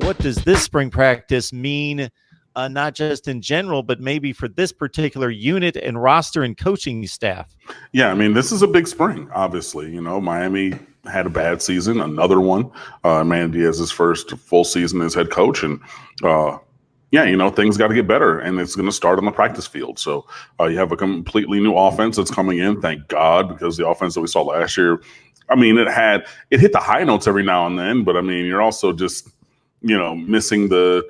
what does this spring practice mean, not just in general, but maybe for this particular unit and roster and coaching staff? Yeah, I mean, this is a big spring, obviously. You know, Miami had a bad season, another one. Manny Diaz's first full season as head coach. And, yeah, you know, things got to get better, and it's going to start on the practice field. So you have a completely new offense that's coming in, thank God, because the offense that we saw last year, I mean, it hit the high notes every now and then, but I mean, you're also just, you know, missing the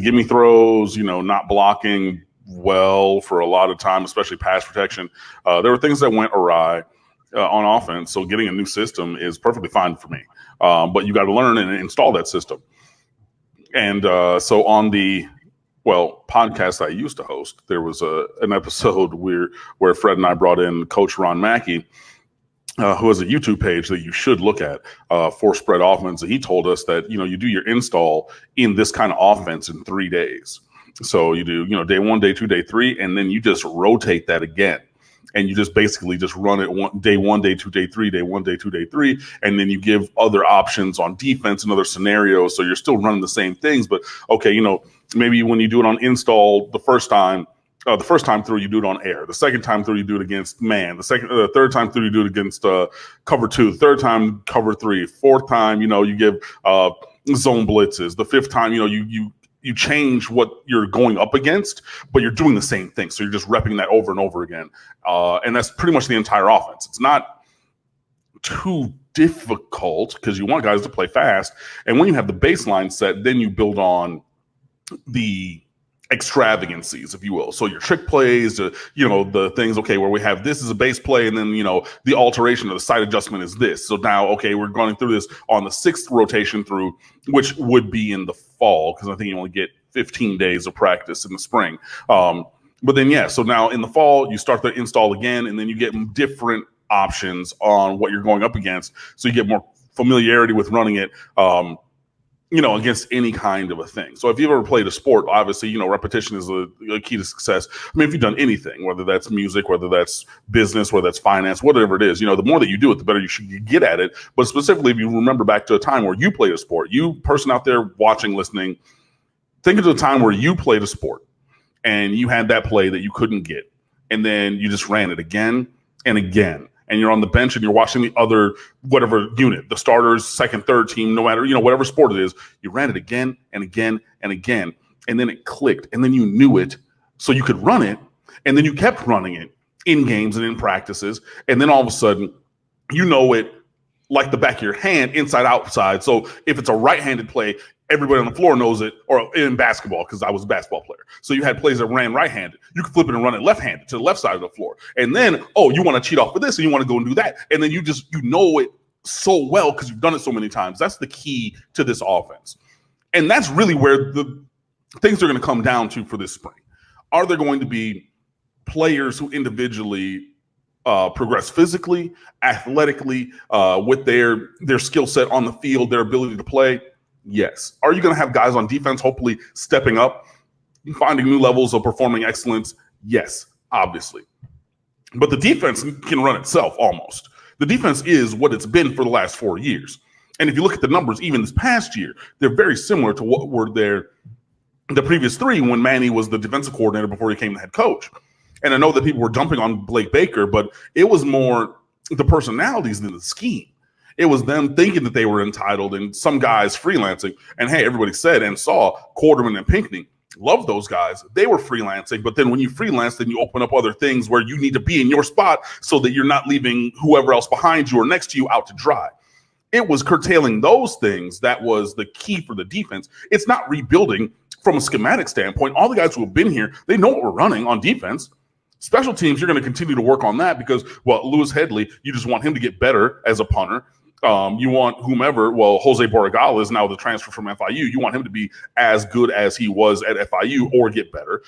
gimme throws, you know, not blocking well for a lot of time, especially pass protection. There were things that went awry on offense. So getting a new system is perfectly fine for me. But you got to learn and install that system. And so on the podcast I used to host, there was an episode where Fred and I brought in Coach Ron Mackey, who has a YouTube page that you should look at for Spread Offense. And he told us that, you know, you do your install in this kind of offense in 3 days. So you do, you know, day 1, day 2, day 3, and then you just rotate that again. And you just basically just run it day 1, day 2, day 3, day 1, day 2, day 3. And then you give other options on defense and other scenarios. So you're still running the same things. But, okay, you know, maybe when you do it on install the first time through, you do it on air. The second time through, you do it against man. The third time through, you do it against cover 2. The third time, cover 3. Fourth time, you know, you give zone blitzes. The fifth time, you know, you change what you're going up against, but you're doing the same thing. So you're just repping that over and over again. And that's pretty much the entire offense. It's not too difficult because you want guys to play fast. And when you have the baseline set, then you build on the extravagancies, if you will. So your trick plays, you know, the things, okay, where we have this is a base play, and then, you know, the alteration or the side adjustment is this. So now, okay, we're going through this on the 6th rotation through, which would be in the fall, because I think you only get 15 days of practice in the spring. But then, yeah, so now in the fall, you start the install again, and then you get different options on what you're going up against. So you get more familiarity with running it, you know, against any kind of a thing. So if you've ever played a sport, obviously, you know, repetition is a key to success. I mean, if you've done anything, whether that's music, whether that's business, whether that's finance, whatever it is, you know, the more that you do it, the better you should get at it. But specifically, if you remember back to a time where you played a sport, you person out there watching, listening, think of the time where you played a sport and you had that play that you couldn't get. And then you just ran it again and again. And you're on the bench and you're watching the other, whatever unit, the starters, second, third team, no matter, you know, whatever sport it is, you ran it again and again and again. And then it clicked and then you knew it so you could run it. And then you kept running it in games and in practices. And then all of a sudden, you know it like the back of your hand, inside, outside. So if it's a right-handed play, everybody on the floor knows it, or in basketball, because I was a basketball player. So you had plays that ran right-handed. You could flip it and run it left-handed to the left side of the floor. And then, oh, you want to cheat off of this and you want to go and do that. And then you know it so well because you've done it so many times. That's the key to this offense. And that's really where the things are going to come down to for this spring. Are there going to be players who individually progress physically, athletically, with their skill set on the field, their ability to play? Yes. Are you going to have guys on defense hopefully stepping up, finding new levels of performing excellence? Yes, obviously. But the defense can run itself almost. The defense is what it's been for the last 4 years. And if you look at the numbers, even this past year, they're very similar to what were there the previous 3 when Manny was the defensive coordinator before he became the head coach. And I know that people were dumping on Blake Baker, but it was more the personalities than the scheme. It was them thinking that they were entitled and some guys freelancing. And hey, everybody said and saw Quarterman and Pinckney. Love those guys. They were freelancing. But then when you freelance, then you open up other things where you need to be in your spot so that you're not leaving whoever else behind you or next to you out to dry. It was curtailing those things that was the key for the defense. It's not rebuilding from a schematic standpoint. All the guys who have been here, they know what we're running on defense. Special teams, you're going to continue to work on that because, well, Lewis Headley, you just want him to get better as a punter. You want whomever, well, Jose Borregales is now the transfer from FIU. You want him to be as good as he was at FIU or get better.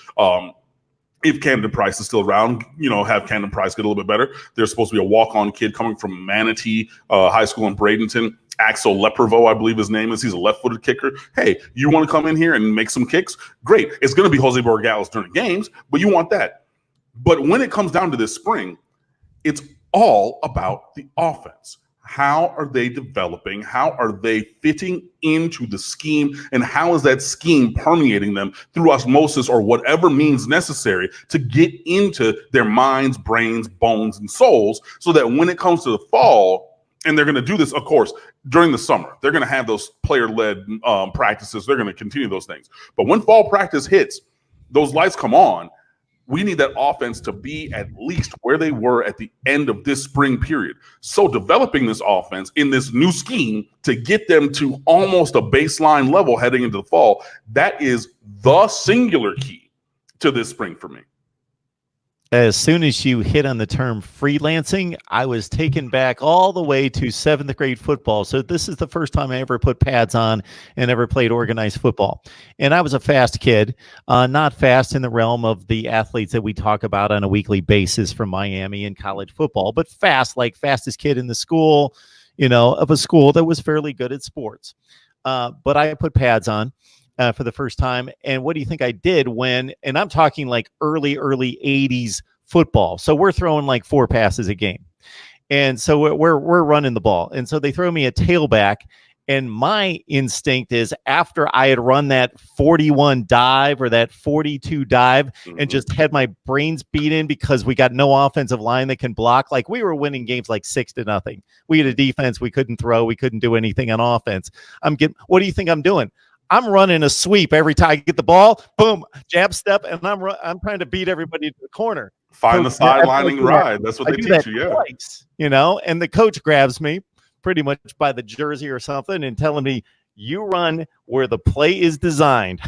If Camden Price is still around, you know, have Camden Price get a little bit better. There's supposed to be a walk-on kid coming from Manatee High School in Bradenton. Axel Leprevo, I believe his name is. He's a left-footed kicker. Hey, you want to come in here and make some kicks? Great. It's going to be Jose Borregales during games, but you want that. But when it comes down to this spring, it's all about the offense. How are they developing? How are they fitting into the scheme? And how is that scheme permeating them through osmosis or whatever means necessary to get into their minds, brains, bones, and souls, so that when it comes to the fall, and they're going to do this, of course, during the summer, they're going to have those player-led practices. They're going to continue those things. But when fall practice hits, those lights come on. We need that offense to be at least where they were at the end of this spring period. So developing this offense in this new scheme to get them to almost a baseline level heading into the fall, that is the singular key to this spring for me. As soon as you hit on the term freelancing, I was taken back all the way to 7th grade football. So this is the first time I ever put pads on and ever played organized football. And I was a fast kid, not fast in the realm of the athletes that we talk about on a weekly basis from Miami in college football, but fast, like fastest kid in the school, of a school that was fairly good at sports. But I put pads on for the first time. And what do you think I did and I'm talking like early 80s football. So we're throwing like 4 passes a game. And so we're running the ball. And so they throw me a tailback. And my instinct is, after I had run that 41 dive or that 42 dive and just had my brains beat in because we got no offensive line that can block, like we were winning games like 6-0. We had a defense. We couldn't throw. We couldn't do anything on offense. What do you think I'm doing? I'm running a sweep every time I get the ball, boom, jab step, and I'm trying to beat everybody to the corner. Find the sidelining ride. That's what they teach you, yeah. Twice, and the coach grabs me pretty much by the jersey or something and telling me, you run where the play is designed.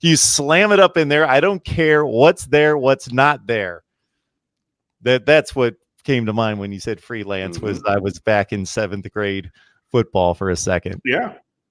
You slam it up in there. I don't care what's there, what's not there. That's what came to mind when you said freelance. Was I was back in 7th grade football for a second. Yeah.